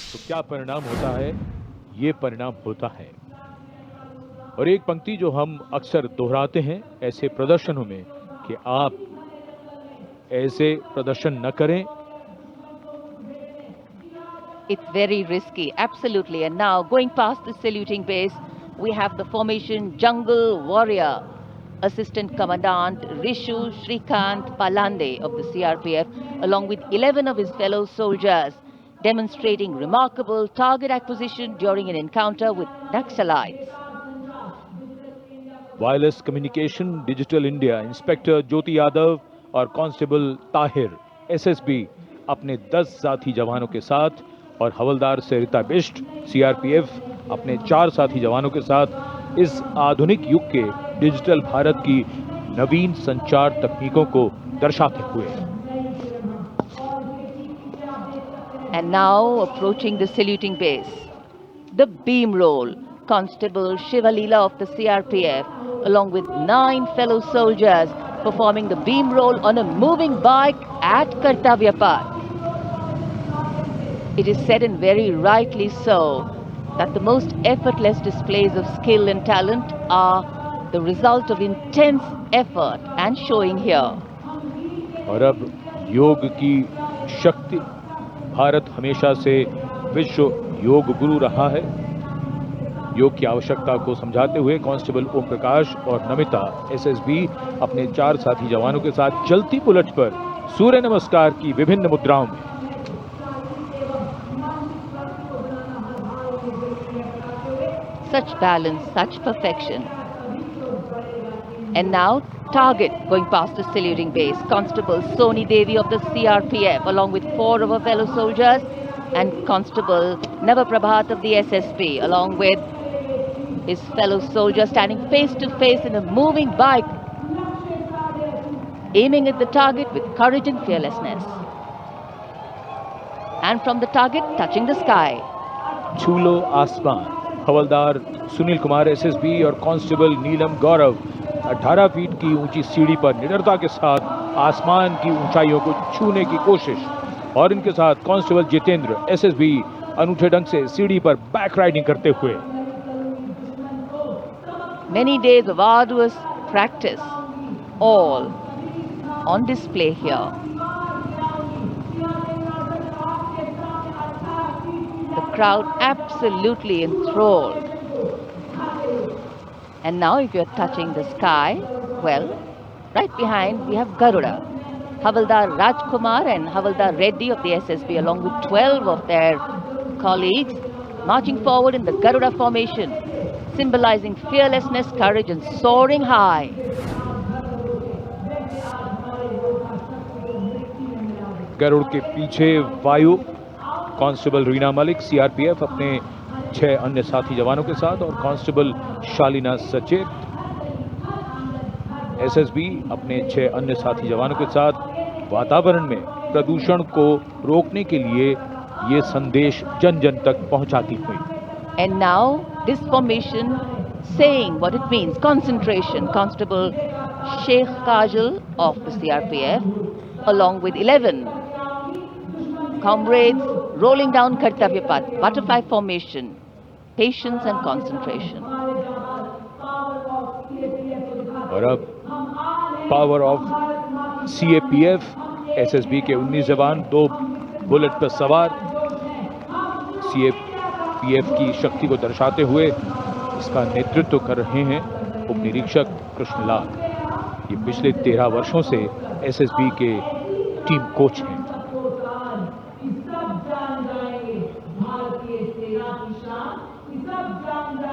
तो क्या परिणाम होता है, ये परिणाम होता है। और एक पंक्ति जो हम अक्सर दोहराते हैं ऐसे प्रदर्शनों में कि आप ऐसे प्रदर्शन न करें। It's very risky, absolutely. And now, going past the saluting base, we have the formation Jungle Warrior. Assistant Commandant Rishu Shrikant Palande of the CRPF, along with 11 of his fellow soldiers, demonstrating remarkable target acquisition during an encounter with Naxalites. Wireless communication digital India inspector Jyoti Yadav और constable Tahir SSB अपने 10 साथी जवानों के साथ और हवलदार सरिता Bisht CRPF अपने 4 साथी जवानों के साथ इस आधुनिक युग के डिजिटल भारत की नवीन संचार तकनीकों को दर्शाते हुए। And now approaching the saluting base, the beam roll. Constable Shivalila of the CRPF, along with 9 fellow soldiers, performing the beam roll on a moving bike at Kartavya Path. It is said, and very rightly so, that the most effortless displays of skill and talent are the result of intense effort and showing here. और अब योग की शक्ति, भारत हमेशा से विश्व योग गुरु रहा है। योग की आवश्यकता को समझाते हुए कांस्टेबल ओम प्रकाश और नमिता एसएसबी अपने 4 साथी जवानों के साथ चलती बुलेट पर सूर्य नमस्कार की विभिन्न मुद्राओं में। Such balance, such perfection. And now, target going past the saluting base. Constable Soni Devi of the CRPF, along with 4 of her fellow soldiers, and Constable Navaprabhat of the SSB, along with his fellow soldier, standing face to face in a moving bike, aiming at the target with courage and fearlessness. And from the target, touching the sky. छूलो आसमान। हवलदार Sunil Kumar SSB और constable नीलम गौरव 18 feet की ऊंची सीढ़ी पर निडरता के साथ आसमान की ऊंचाइयों को छूने की कोशिश, और इनके साथ कांस्टेबल जितेंद्र एसएसबी अनूठे ढंग से सीढ़ी पर बैक राइडिंग करते हुए। Many days of arduous practice, all on display here. The crowd absolutely enthralled. And now if you're touching the sky, well, right behind we have Garuda. Havaldar Rajkumar and Havaldar Reddy of the SSB, along with 12 of their colleagues, marching forward in the Garuda formation, symbolizing fearlessness, courage and soaring high. Garuda के पीछे वायु constable Reena Malik CRPF अपने 6 अन्य साथी जवानों के साथ और कांस्टेबल शालिना सचेत एसएसबी अपने 6 अन्य साथी जवानों के साथ वातावरण में प्रदूषण को रोकने के लिए ये संदेश जन जन तक पहुंचाती हुई। And now this formation saying what it means, concentration. Constable Sheikh Kajal of the CRPF, along with 11 comrades, rolling down Kartavya Path, butterfly formation, patience and concentration. और अब पावर ऑफ सीएपीएफ एसएसबी के 19 जवान 2 bullet पर सवार CAPF की शक्ति को दर्शाते हुए इसका नेतृत्व कर रहे हैं उप निरीक्षक कृष्णलाल। ये पिछले 13 वर्षों से एसएसबी के टीम कोच हैं।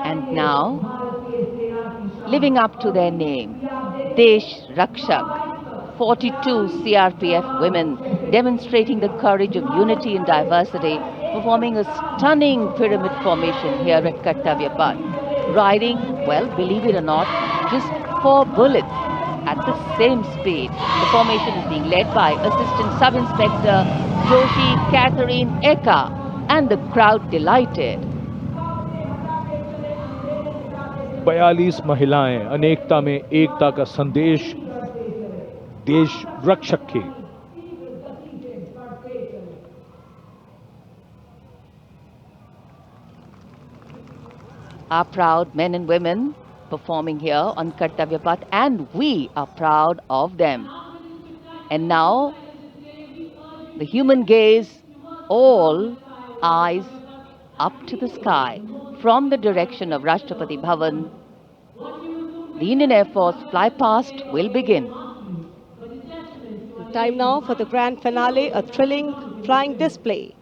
And now, living up to their name, Desh Rakshak, 42 CRPF women demonstrating the courage of unity and diversity, performing a stunning pyramid formation here at Kartavya Path, riding, well, believe it or not, just 4 bullets at the same speed. The formation is being led by Assistant Sub-Inspector Joshi Catherine Eka, and the crowd delighted. 42 महिलाएं अनेकता में एकता का संदेश देश रक्षक के। our proud men and women performing here on Kartavya Path, and we are proud of them. And now, the human gaze, all eyes up to the sky from the direction of Rashtrapati Bhavan. The Indian Air Force flypast will begin. Time now for the grand finale, a thrilling flying display.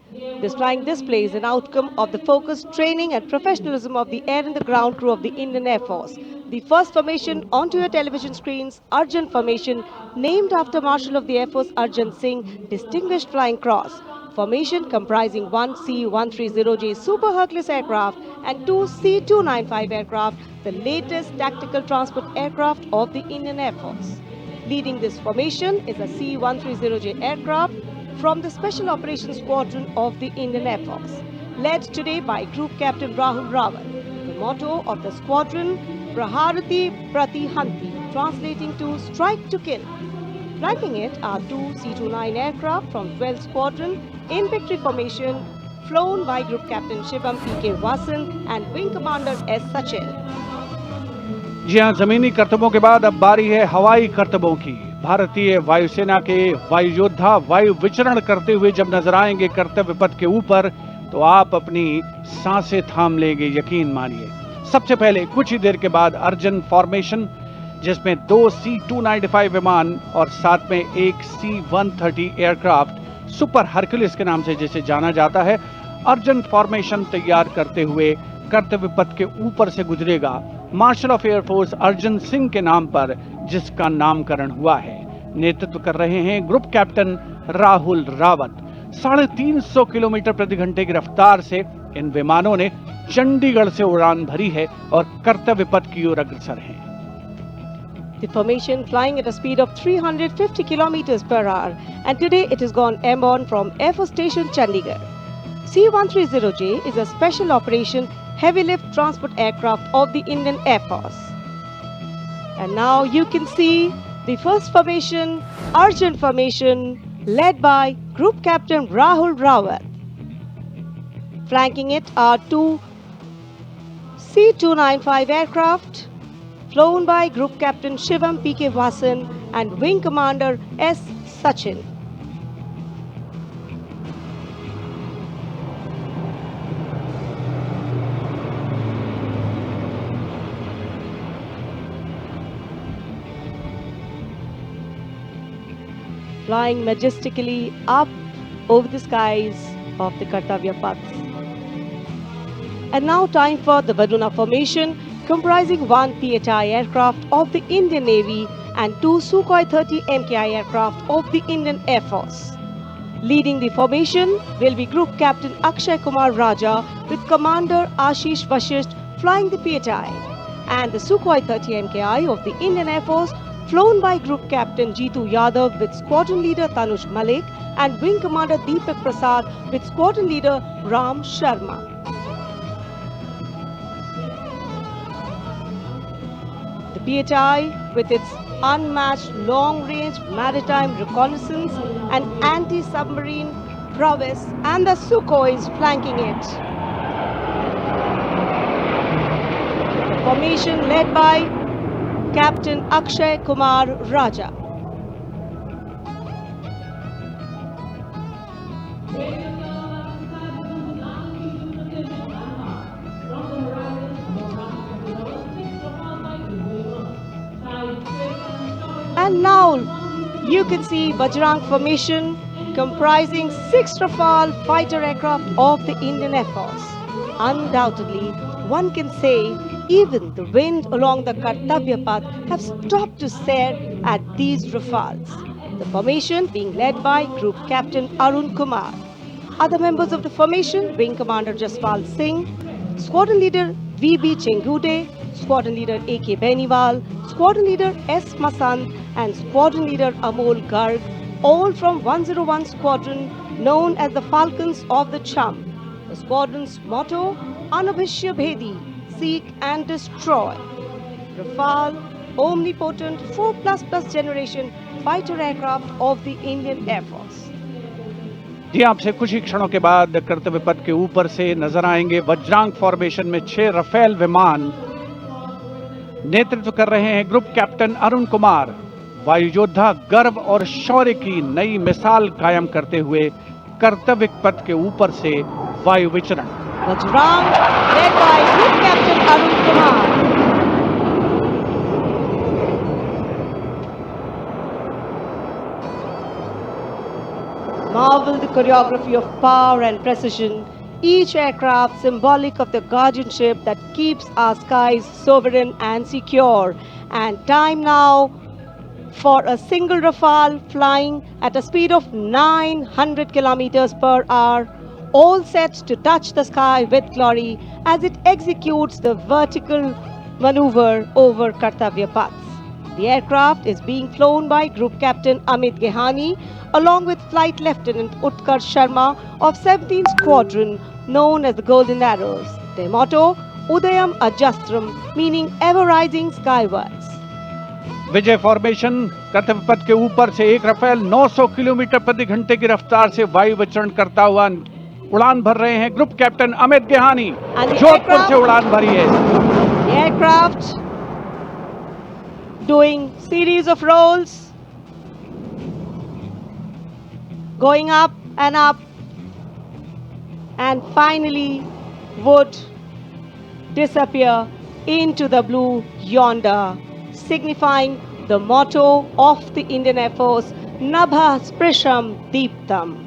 This flying display is an outcome of the focused training and professionalism of the air and the ground crew of the Indian Air Force. The first formation onto your television screens, Arjun Formation, named after Marshal of the Air Force Arjun Singh, Distinguished Flying Cross. Formation comprising one C-130J Super Hercules aircraft and two C-295 aircraft, the latest tactical transport aircraft of the Indian Air Force. Leading this formation is a C-130J aircraft from the Special Operations Squadron of the Indian Air Force, led today by Group Captain Rahul Rawat. The motto of the squadron, Praharati Pratihanti, translating to Strike to Kill. Flanking it are two C-29 aircraft from 12th Squadron in victory formation, flown by Group Captain Shivam P.K. Vasan and Wing Commander S. Sachin. जी हाँ, जमीनी करतबों के बाद अब बारी है हवाई करतबों की। भारतीय वायुसेना के वायु योद्धा वायु विचरण करते हुए जब नजर आएंगे कर्तव्य पथ के ऊपर, तो आप अपनी सांसें थाम लेंगे, यकीन मानिए। सबसे पहले कुछ ही देर के बाद अर्जन फॉर्मेशन, जिसमें दो C-295 विमान और साथ में एक C-130 एयरक्राफ्ट सुपर हरक्यूलिस के नाम से जिसे जाना जाता है, अर्जन फॉर्मेशन तैयार करते हुए कर्तव्य पथ के ऊपर से गुजरेगा, marshal of air force Arjan Singh के नाम पर जिसका नामकरण हुआ है। नेतृत्व कर रहे हैं group captain Rahul Rawat. 350 kilometre प्रति घंटे की रफ्तार से इन विमानों ने चंडीगढ़ से उड़ान भरी है और कर्तव्य पथ की ओर अग्रसर हैं। The formation flying at a speed of 350 kilometers per hour, and today it has gone airborne from Air Force Station Chandigarh. C-130J is a special operation heavy lift transport aircraft of the Indian Air Force. And now you can see the first formation, Arjun Formation, led by Group Captain Rahul Rawat. Flanking it are two C-295 aircraft, flown by Group Captain Shivam P.K. Vasan and Wing Commander S. Sachin. Flying majestically up over the skies of the Kartavya Paths. And now time for the Varuna Formation, comprising one PHI aircraft of the Indian Navy and two Sukhoi 30 MKI aircraft of the Indian Air Force. Leading the formation will be Group Captain Akshay Kumar Raja with Commander Ashish Vashisht flying the PHI, and the Sukhoi 30 MKI of the Indian Air Force flown by Group Captain Jeetu Yadav with Squadron Leader Tanush Malik and Wing Commander Deepak Prasad with Squadron Leader Ram Sharma. The PHI, with its unmatched long-range maritime reconnaissance and anti-submarine prowess, and the Sukhois flanking it. The formation led by Captain Akshay Kumar Raja. And now you can see Bajrang Formation, comprising 6 Rafale fighter aircraft of the Indian Air Force. Undoubtedly, one can say even the wind along the Kartavya Path have stopped to stare at these Rafales. The formation being led by Group Captain Arun Kumar. Other members of the formation, Wing Commander Jaspal Singh, Squadron Leader V.B. Chengude, Squadron Leader A.K. Beniwal, Squadron Leader S. Masant and Squadron Leader Amol Garg, all from 101 Squadron known as the Falcons of the Chum. The squadron's motto, Anubhishya Bhedi, seek and destroy. Rafale, omnipotent 4++ generation fighter aircraft of the Indian Air Force. जी, आपसे कुछ ही क्षणों के बाद कर्तव्य पथ के ऊपर से नजर आएंगे वज्रांग फॉर्मेशन में 6 रफेल विमान। नेतृत्व कर रहे हैं ग्रुप कैप्टन अरुण कुमार। वायु योद्धा गर्व और शौर्य की नई मिसाल कायम करते हुए कर्तव्य पथ के ऊपर से वायु विचरण। Vajrang, led by Group Captain Arun Kumar. Marvel the choreography of power and precision, each aircraft symbolic of the guardianship that keeps our skies sovereign and secure. And time now for a single Rafale flying at a speed of 900 kilometers per hour, all set to touch the sky with glory as it executes the vertical maneuver over Kartavya Paths. The aircraft is being flown by Group Captain Amit Gehani along with Flight Lieutenant Utkarsh Sharma of 17th Squadron known as the Golden Arrows. Their motto, Udayam Ajastram, meaning ever rising skywards. Vijay formation कर्तव्य पथ के ऊपर से एक Rafale 900 kilometre प्रति घंटे की रफ्तार से वायु विचरण करता हुआ उड़ान भर रहे हैं ग्रुप कैप्टन अमित गेहानी। जोधपुर से उड़ान भरी है। The aircraft doing series of rolls, going up, and finally would disappear into the blue yonder, signifying the motto of the Indian Air Force, Nabha Sprisham Deeptam.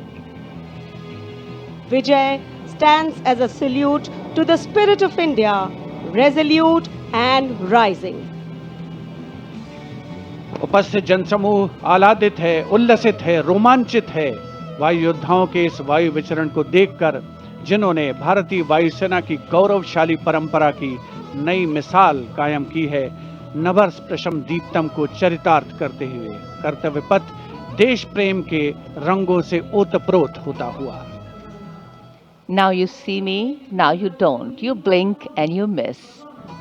Vijay stands as a salute to the spirit of India, resolute and rising. उपस्थित जनसमूह आह्लादित है, उल्लसित है, रोमांचित है वायु योद्धाओं के इस वायु विचरण को देखकर, जिन्होंने भारतीय वायुसेना की गौरवशाली परंपरा की नई मिसाल कायम की है। नभर स्पृशम दीप्तम को चरितार्थ करते हुए कर्तव्य पथ देश प्रेम के रंगों से ओतप्रोत होता हुआ। Now you see me, now you don't. You blink and you miss.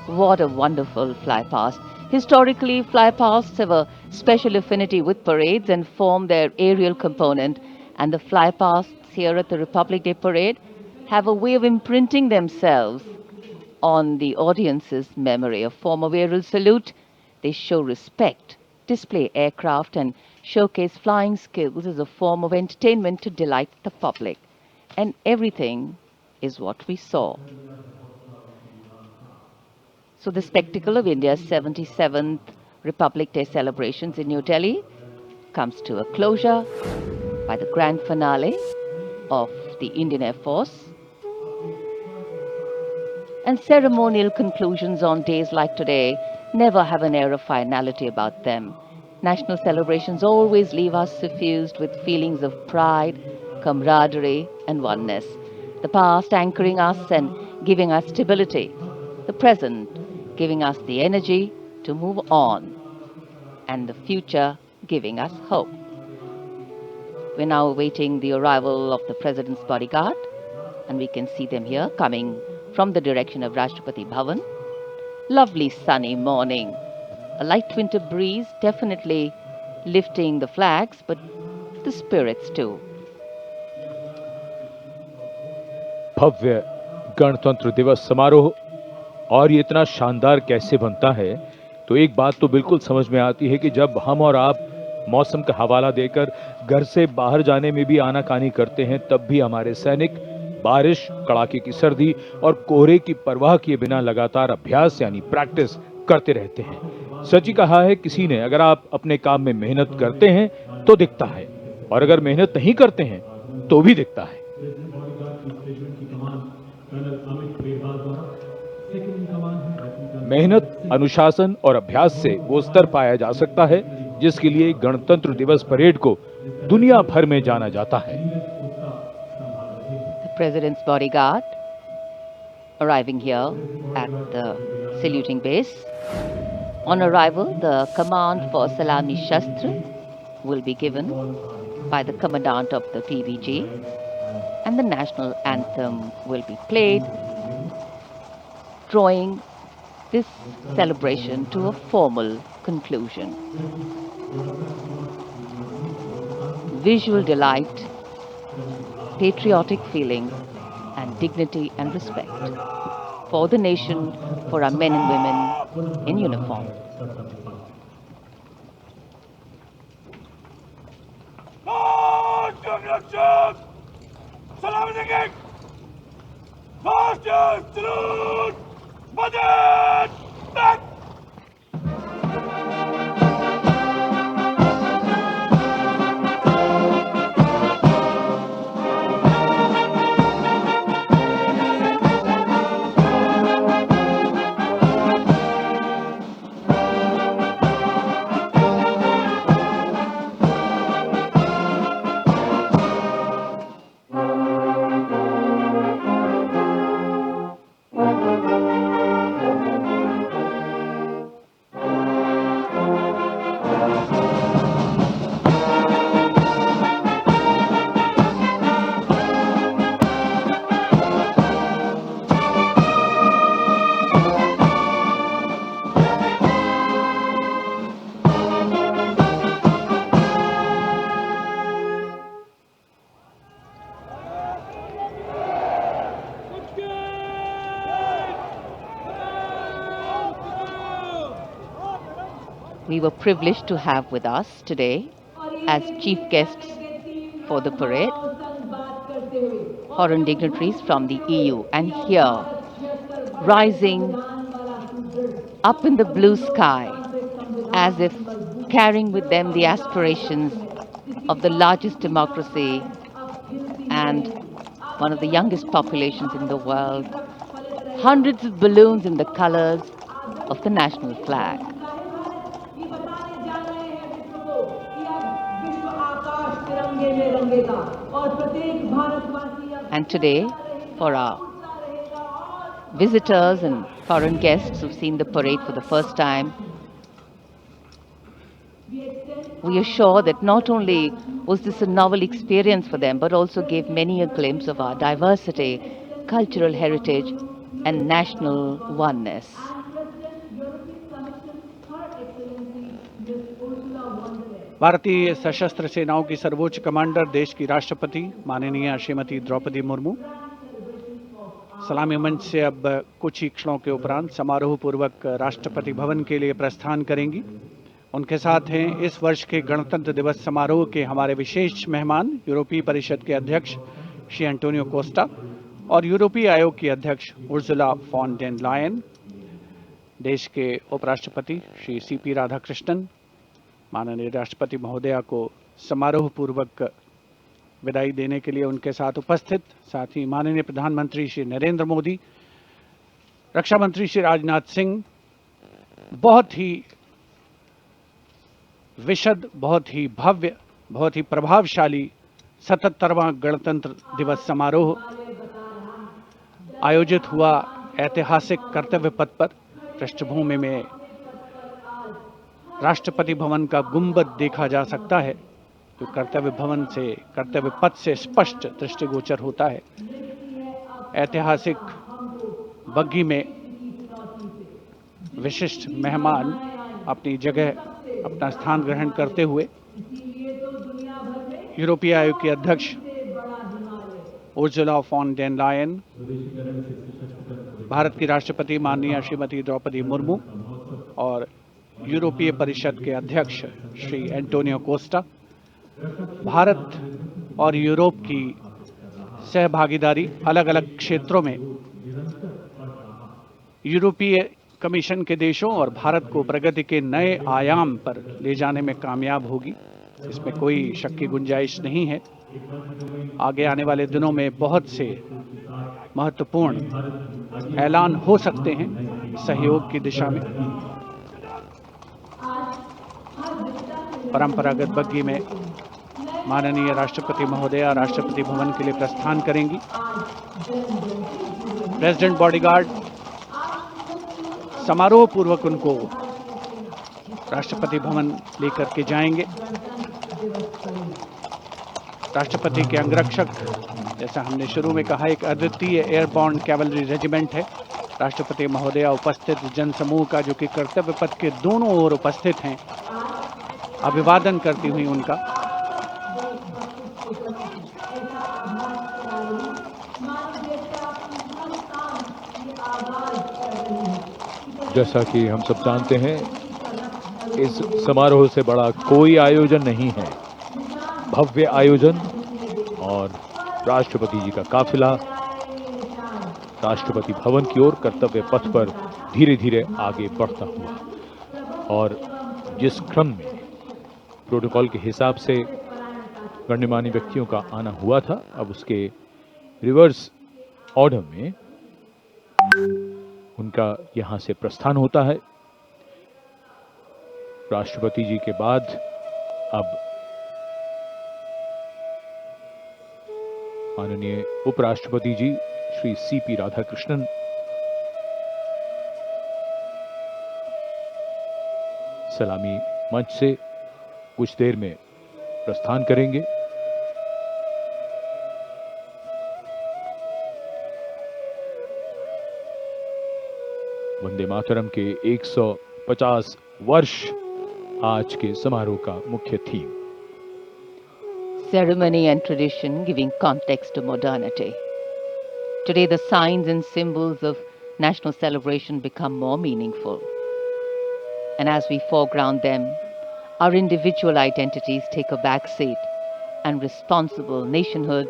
What a wonderful flypast. Historically, flypasts have a special affinity with parades and form their aerial component. And the flypasts here at the Republic Day Parade have a way of imprinting themselves on the audience's memory. A form of aerial salute, they show respect, display aircraft and showcase flying skills as a form of entertainment to delight the public. And everything is what we saw. So the spectacle of India's 77th Republic Day celebrations in New Delhi comes to a closure by the grand finale of the Indian Air Force. And ceremonial conclusions on days like today never have an air of finality about them. National celebrations always leave us suffused with feelings of pride, camaraderie and oneness. The past anchoring us and giving us stability. The present giving us the energy to move on. And the future giving us hope. We're now awaiting the arrival of the President's bodyguard. And we can see them here coming from the direction of Rashtrapati Bhavan. Lovely sunny morning. A light winter breeze definitely lifting the flags, but the spirits too. भव्य गणतंत्र दिवस समारोह, और ये इतना शानदार कैसे बनता है, तो एक बात तो बिल्कुल समझ में आती है कि जब हम और आप मौसम का हवाला देकर घर से बाहर जाने में भी आनाकानी करते हैं, तब भी हमारे सैनिक बारिश, कड़ाके की सर्दी और कोहरे की परवाह किए बिना लगातार अभ्यास यानी प्रैक्टिस करते रहते हैं। सच ही कहा है किसी ने, अगर आप अपने काम में मेहनत करते हैं तो दिखता है, और अगर मेहनत नहीं करते हैं तो भी दिखता है। मेहनत, अनुशासन और अभ्यास से वो स्तर पाया जा सकता है जिसके लिए गणतंत्र दिवस परेड को दुनिया भर में जाना जाता है। The President's bodyguard arriving here at the saluting base. On arrival, the command for Salami Shastra will be given by the commandant of the PVG, and the national anthem will be played, drawing this celebration to a formal conclusion. Visual delight patriotic feelings and dignity and respect for the nation, for our men and women in uniform. We were privileged to have with us today as chief guests for the parade foreign dignitaries from the EU, and here, rising up in the blue sky as if carrying with them the aspirations of the largest democracy and one of the youngest populations in the world, hundreds of balloons in the colors of the national flag. And today, for our visitors and foreign guests who've seen the parade for the first time, we are sure that not only was this a novel experience for them, but also gave many a glimpse of our diversity, cultural heritage, and national oneness. भारतीय सशस्त्र सेनाओं की सर्वोच्च commander, देश की राष्ट्रपति माननीय श्रीमती द्रौपदी मुर्मू सलामी मंच से अब कुछ ही क्षणों के उपरांत समारोह पूर्वक राष्ट्रपति भवन के लिए प्रस्थान करेंगी। उनके साथ हैं इस वर्ष के गणतंत्र दिवस समारोह के हमारे विशेष मेहमान, यूरोपीय परिषद के अध्यक्ष श्री एंटोनियो कोस्टा और यूरोपीय आयोग की अध्यक्ष उर्सुला फॉन डेर लायन, देश के उपराष्ट्रपति श्री सीपी राधाकृष्णन, माननीय राष्ट्रपति महोदया को समारोह पूर्वक विदाई देने के लिए उनके साथ उपस्थित, साथ ही माननीय प्रधानमंत्री श्री नरेंद्र मोदी, रक्षा मंत्री श्री राजनाथ सिंह, बहुत ही विशद, बहुत ही भव्य, बहुत ही प्रभावशाली 77वां गणतंत्र दिवस समारोह आयोजित हुआ ऐतिहासिक कर्तव्य पथ पर। पृष्ठभूमि में राष्ट्रपति भवन का गुंबद देखा जा सकता है, जो कर्तव्य भवन से, कर्तव्य पथ से स्पष्ट दृष्टिगोचर होता है। ऐतिहासिक बग्गी में विशिष्ट मेहमान अपनी जगह, अपना स्थान ग्रहण करते हुए यूरोपीय आयोग के अध्यक्ष Ursula von der Leyen, Bharat की राष्ट्रपति माननीय श्रीमती द्रौपदी मुर्मू और यूरोपीय परिषद के अध्यक्ष श्री एंटोनियो कोस्टा, भारत और यूरोप की सहभागीदारी अलग अलग क्षेत्रों में यूरोपीय कमीशन के देशों और भारत को प्रगति के नए आयाम पर ले जाने में कामयाब होगी, इसमें कोई शक की गुंजाइश नहीं है। आगे आने वाले दिनों में बहुत से महत्वपूर्ण ऐलान हो सकते हैं सहयोग की दिशा में। परंपरागत बग्गी में माननीय राष्ट्रपति महोदया राष्ट्रपति भवन के लिए प्रस्थान करेंगी। प्रेसिडेंट बॉडीगार्ड समारोह पूर्वक उनको राष्ट्रपति भवन लेकर के जाएंगे। राष्ट्रपति के अंगरक्षक, जैसा हमने शुरू में कहा, एक अद्वितीय एयरबॉर्न कैवलरी रेजिमेंट है। राष्ट्रपति महोदया उपस्थित जनसमूह का, जो कि कर्तव्य पथ के दोनों ओर उपस्थित हैं, अभिवादन करती हुई उनका जैसा कि हम सब जानते हैं, इस समारोह से बड़ा कोई आयोजन नहीं है। भव्य आयोजन और राष्ट्रपति जी का काफिला राष्ट्रपति भवन की ओर कर्तव्य पथ पर धीरे धीरे आगे बढ़ता हुआ, और जिस क्रम में प्रोटोकॉल के हिसाब से गण्यमान्य व्यक्तियों का आना हुआ था, अब उसके रिवर्स ऑर्डर में उनका यहां से प्रस्थान होता है। राष्ट्रपति जी के बाद अब माननीय उपराष्ट्रपति जी श्री सीपी राधाकृष्णन सलामी मंच से कुछ देर में प्रस्थान करेंगे। वंदे मातरम के 150 वर्ष आज के समारोह का मुख्य theme. Ceremony and tradition giving context to modernity. Today, the signs and symbols of national celebration become more meaningful. And as we foreground them, our individual identities take a back seat, and responsible nationhood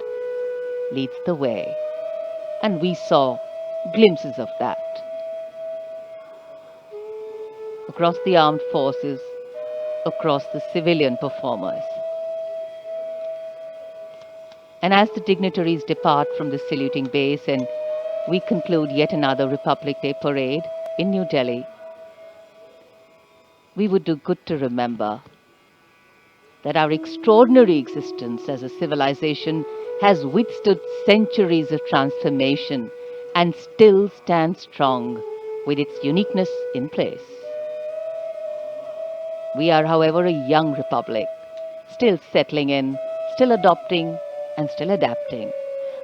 leads the way. And we saw glimpses of that. Across the armed forces, across the civilian performers. And as the dignitaries depart from the saluting base and we conclude yet another Republic Day parade in New Delhi, we would do good to remember that our extraordinary existence as a civilization has withstood centuries of transformation and still stands strong with its uniqueness in place. We are, however, a young republic, still settling in, still adopting, and still adapting.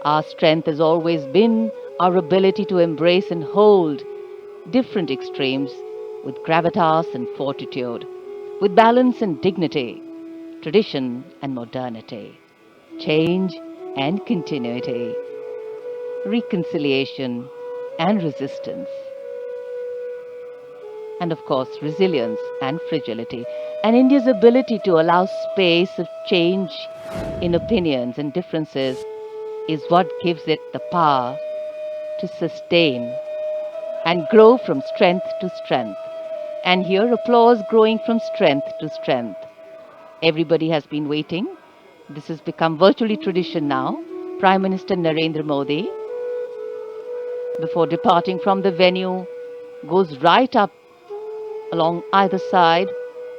Our strength has always been our ability to embrace and hold different extremes with gravitas and fortitude, with balance and dignity, tradition and modernity, change and continuity, reconciliation and resistance, and of course resilience and fragility. And India's ability to allow space of change in opinions and differences is what gives it the power to sustain and grow from strength to strength. And here applause growing from strength to strength. Everybody has been waiting. This has become virtually tradition now. Prime Minister Narendra Modi, before departing from the venue, goes right up along either side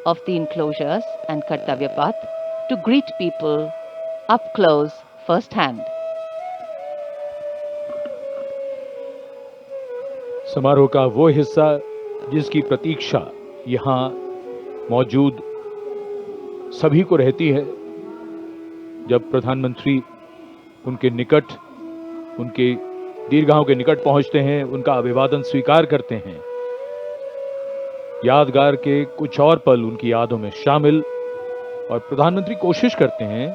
of the enclosures and Kartavya Path to greet people up close, first hand. समारोह का वो हिस्सा जिसकी प्रतीक्षा यहाँ मौजूद सभी को रहती है, जब प्रधानमंत्री उनके निकट, उनके दीर्घाओं के निकट पहुंचते हैं, उनका अभिवादन स्वीकार करते हैं। यादगार के कुछ और पल उनकी यादों में शामिल, और प्रधानमंत्री कोशिश करते हैं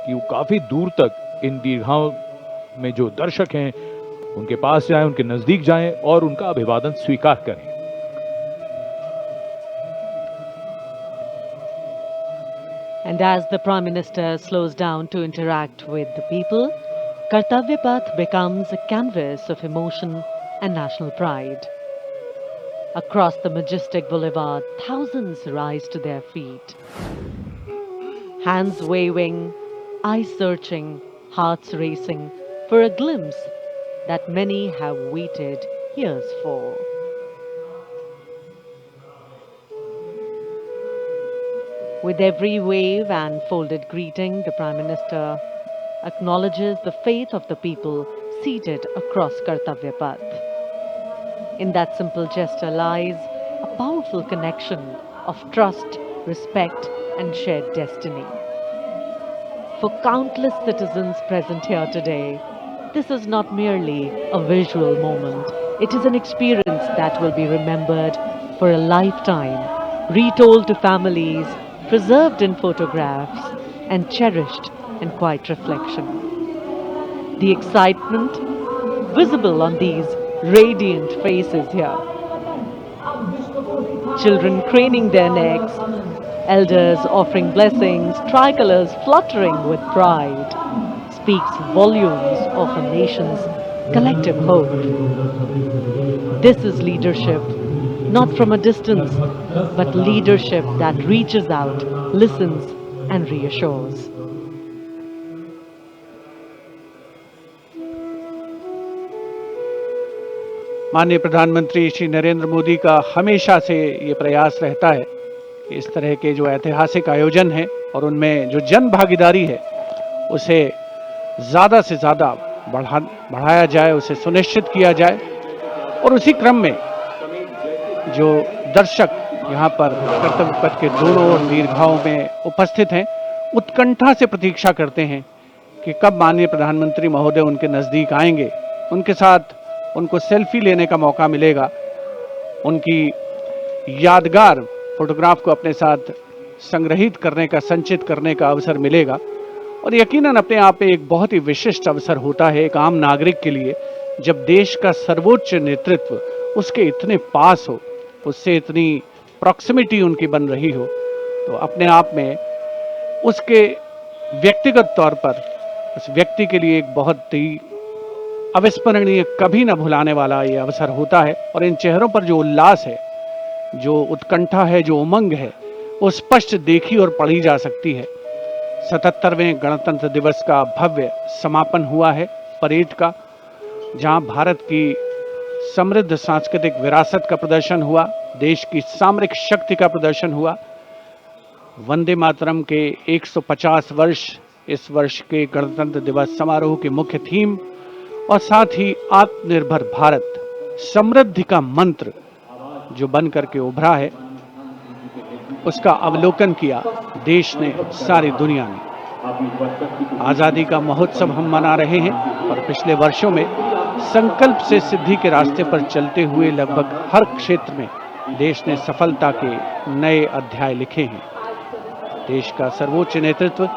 कि वो काफी दूर तक इन दीर्घाओं में जो दर्शक हैं उनके पास जाएं, उनके नजदीक जाएं और उनका अभिवादन स्वीकार करें। And as the Prime Minister slows down to interact with the people, Kartavya Path becomes a canvas of emotion and national pride. Across the majestic boulevard, thousands rise to their feet. Hands waving, eyes searching, hearts racing for a glimpse that many have waited years for. With every wave and folded greeting, the Prime Minister acknowledges the faith of the people seated across Kartavya Path. In that simple gesture lies a powerful connection of trust, respect, and shared destiny. For countless citizens present here today, this is not merely a visual moment. It is an experience that will be remembered for a lifetime, retold to families, preserved in photographs, and cherished in quiet reflection. The excitement, visible on these radiant faces here. Children craning their necks, elders offering blessings, tricolors fluttering with pride, speaks volumes of a nation's collective hope. This is leadership, not from a distance, but leadership that reaches out, listens, and reassures. माननीय प्रधानमंत्री श्री नरेंद्र मोदी का हमेशा से ये प्रयास रहता है कि इस तरह के जो ऐतिहासिक आयोजन हैं और उनमें जो जन भागीदारी है उसे ज़्यादा से ज़्यादा बढ़ाया जाए, उसे सुनिश्चित किया जाए। और उसी क्रम में जो दर्शक यहाँ पर कर्तव्य पथ के दोनों ओर दीर्घाओं में उपस्थित हैं, उत्कंठा से प्रतीक्षा करते हैं कि कब माननीय प्रधानमंत्री महोदय उनके नज़दीक आएंगे, उनके साथ उनको सेल्फी लेने का मौका मिलेगा, उनकी यादगार फोटोग्राफ को अपने साथ संग्रहित करने का, संचित करने का अवसर मिलेगा। और यकीनन अपने आप में एक बहुत ही विशिष्ट अवसर होता है एक आम नागरिक के लिए, जब देश का सर्वोच्च नेतृत्व उसके इतने पास हो, उससे इतनी प्रॉक्सिमिटी उनकी बन रही हो, तो अपने आप में उसके व्यक्तिगत तौर पर उस व्यक्ति के लिए एक बहुत ही अविस्मरणीय, कभी न भुलाने वाला ये अवसर होता है। और इन चेहरों पर जो उल्लास है, जो उत्कंठा है, जो उमंग है, वो स्पष्ट देखी और पढ़ी जा सकती है। 77वें गणतंत्र दिवस का भव्य समापन हुआ है परेड का, जहां भारत की समृद्ध सांस्कृतिक विरासत का प्रदर्शन हुआ, देश की सामरिक शक्ति का प्रदर्शन हुआ। वंदे मातरम के 150 वर्ष इस वर्ष के गणतंत्र दिवस समारोह की मुख्य थीम, और साथ ही आत्मनिर्भर भारत, समृद्धि का मंत्र जो बन करके उभरा है, उसका अवलोकन किया देश ने, सारी दुनिया ने। आज़ादी का महोत्सव हम मना रहे हैं और पिछले वर्षों में संकल्प से सिद्धि के रास्ते पर चलते हुए लगभग हर क्षेत्र में देश ने सफलता के नए अध्याय लिखे हैं। देश का सर्वोच्च नेतृत्व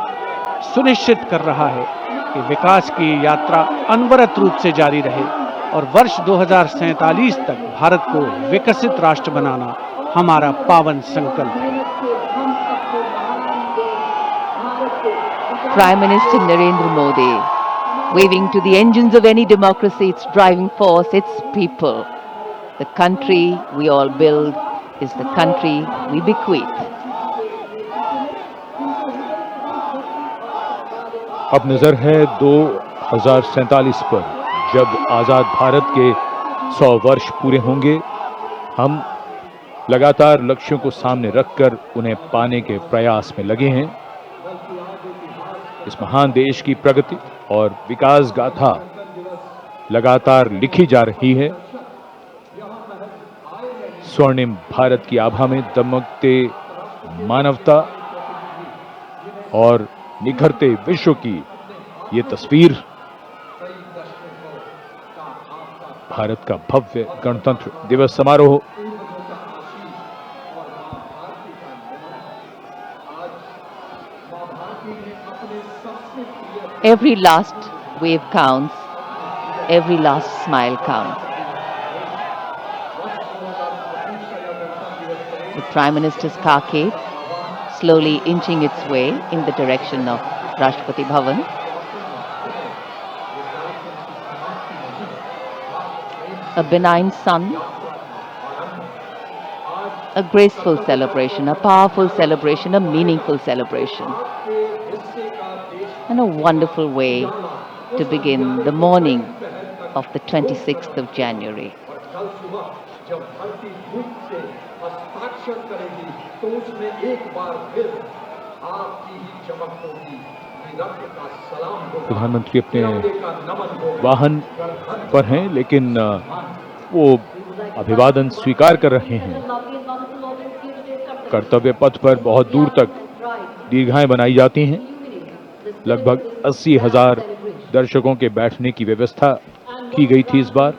सुनिश्चित कर रहा है कि विकास की यात्रा अनवरत रूप से जारी रहे और वर्ष 2047 तक भारत को विकसित राष्ट्र बनाना हमारा पावन संकल्प है। Prime Minister Narendra Modi, waving to the engines of any democracy, its driving force, its people. The country we all build is the country we bequeath. अब नजर है 2047 पर, जब आजाद भारत के 100 वर्ष पूरे होंगे। हम लगातार लक्ष्यों को सामने रखकर उन्हें पाने के प्रयास में लगे हैं। इस महान देश की प्रगति और विकास गाथा लगातार लिखी जा रही है। स्वर्णिम भारत की आभा में दमकते मानवता और निखरते विश्व की ये तस्वीर भारत का भव्य गणतंत्र दिवस समारोह। Every last wave counts, every last smile counts. The Prime Minister's carcade slowly inching its way in the direction of Rashtrapati Bhavan. A benign sun, a graceful celebration, a powerful celebration, a meaningful celebration, and a wonderful way to begin the morning of the 26th of January. प्रधानमंत्री अपने वाहन पर हैं, लेकिन वो अभिवादन स्वीकार कर रहे हैं। कर्तव्य पथ पर बहुत दूर तक दीर्घाएं बनाई जाती हैं। लगभग 80,000 दर्शकों के बैठने की व्यवस्था की गई थी इस बार।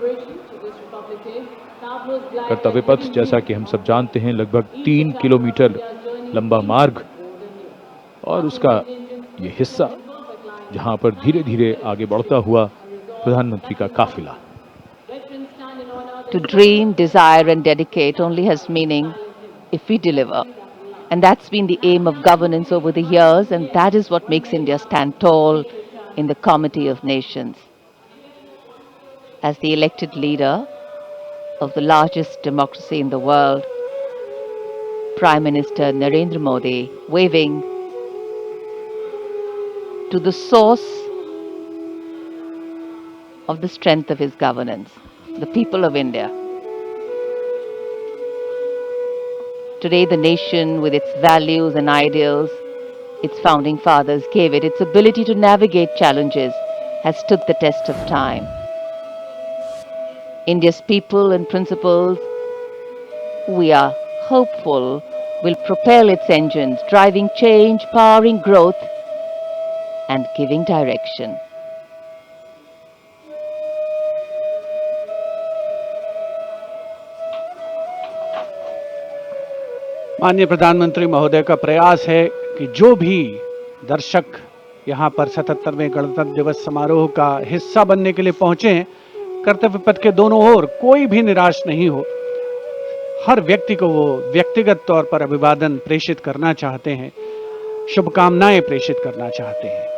कर्तव्य पथ, जैसा कि हम सब जानते हैं, लगभग 3 किलोमीटर लंबा मार्ग और उसका ये हिस्सा जहां पर धीरे धीरे आगे बढ़ता हुआ प्रधानमंत्री का काफिला। To dream, desire, and dedicate only has meaning if we deliver. And that's been the aim of governance over the years, and that is what makes India stand tall in the comity of nations. As the elected leader of the largest democracy in the world, Prime Minister Narendra Modi waving to the source of the strength of his governance, the people of India. Today, the nation, with its values and ideals, its founding fathers gave it, its ability to navigate challenges, has stood the test of time. India's people and principles, we are hopeful, will propel its engines, driving change, powering growth, and giving direction. माननीय प्रधानमंत्री महोदय का प्रयास है कि जो भी दर्शक यहाँ पर 77वें गणतंत्र दिवस समारोह का हिस्सा बनने के लिए पहुंचे हैं, कर्तव्य पथ के दोनों ओर कोई भी निराश नहीं हो। हर व्यक्ति को वो व्यक्तिगत तौर पर अभिवादन प्रेषित करना चाहते हैं, शुभकामनाएं प्रेषित करना चाहते हैं।